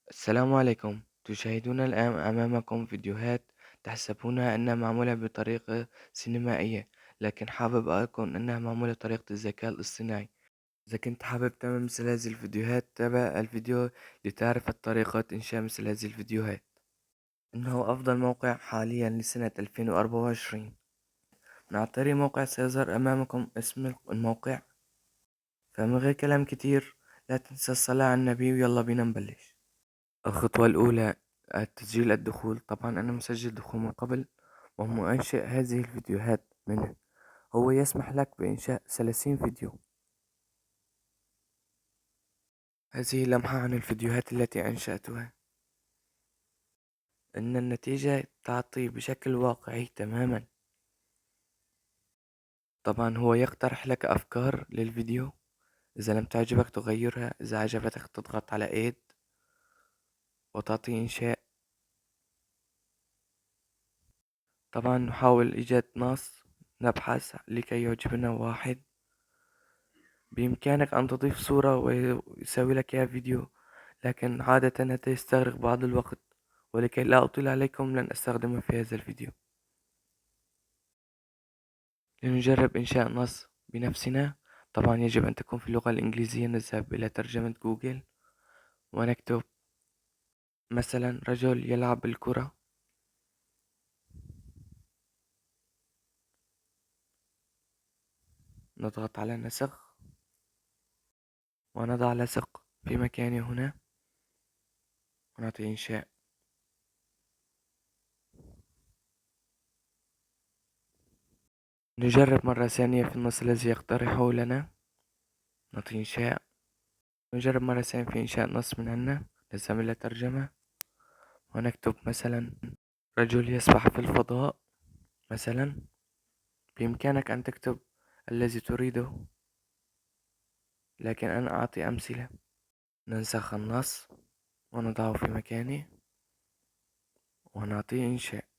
السلام عليكم. تشاهدون الآن أمامكم فيديوهات تحسبونها أنها معمولة بطريقة سينمائية، لكن حابب أقولكم أنها معمولة بطريقة الذكاء الاصطناعي. إذا كنت حابب تعمل مثل هذه الفيديوهات تابع الفيديو لتعرف طريقة إنشاء مثل هذه الفيديوهات. إنه أفضل موقع حاليا لسنة 2024. نعتري موقع سيظهر أمامكم اسم الموقع. فمن غير كلام كتير، لا تنسى الصلاة على النبي ويلا بينا نبلش. الخطوة الأولى تسجيل الدخول. طبعا أنا مسجل دخول من قبل ومؤنشئ هذه الفيديوهات منه. هو يسمح لك بإنشاء 30 فيديو. هذه لمحة عن الفيديوهات التي أنشأتها. إن النتيجة تعطي بشكل واقعي تماما. طبعا هو يقترح لك أفكار للفيديو، إذا لم تعجبك تغيرها، إذا عجبتك تضغط على إيد وتعطي إنشاء. طبعا نحاول إيجاد نص، نبحث لكي يعجبنا واحد. بإمكانك أن تضيف صورة ويسوي لك إياها فيديو، لكن عادة هذا يستغرق بعض الوقت، ولكي لا أطيل عليكم لن أستخدمه في هذا الفيديو. لنجرب إنشاء نص بنفسنا. طبعا يجب أن تكون في اللغة الإنجليزية. نذهب إلى ترجمة جوجل ونكتب مثلا رجل يلعب بالكرة. نضغط على نسخ ونضع لصق في مكانه هنا ونعطي إنشاء. نجرب مرة ثانية في النص الذي يقترحه لنا، نعطي إنشاء. نجرب مرة ثانية في إنشاء نص من عنا. نذهب إلى ترجمة ونكتب مثلا رجل يسبح في الفضاء مثلا. بإمكانك أن تكتب الذي تريده، لكن أنا أعطي أمثلة. ننسخ النص ونضعه في مكانه ونعطيه إنشاء.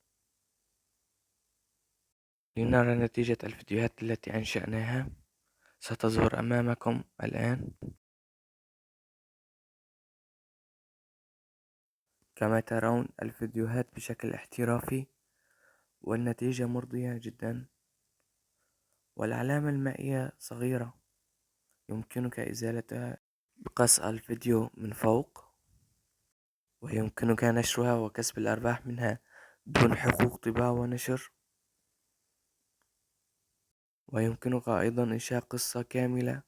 لنرى نتيجة الفيديوهات التي أنشأناها. ستظهر أمامكم الآن. كما ترون الفيديوهات بشكل احترافي والنتيجة مرضية جدا، والعلامة المائية صغيرة يمكنك إزالتها بقص الفيديو من فوق، ويمكنك نشرها وكسب الأرباح منها دون حقوق طباعة ونشر. ويمكنك أيضا إنشاء قصة كاملة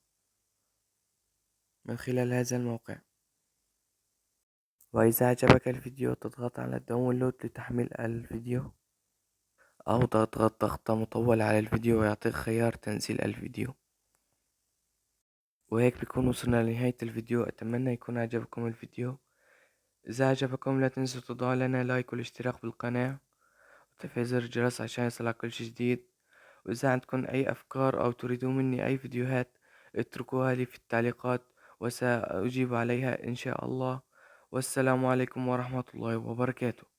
من خلال هذا الموقع. وإذا عجبك الفيديو تضغط على داونلود لتحميل الفيديو، أو تضغط ضغطة مطولة على الفيديو ويعطيك خيار تنزيل الفيديو. وهيك بيكون وصلنا لنهاية الفيديو. أتمنى يكون عجبكم الفيديو. إذا عجبكم لا تنسوا تضعوا لنا لايك والاشتراك بالقناة وتفعيل زر الجرس عشان يصلك كل شي جديد. وإذا عندكم أي أفكار أو تريدوا مني أي فيديوهات اتركوها لي في التعليقات وسأجيب عليها إن شاء الله. والسلام عليكم ورحمة الله وبركاته.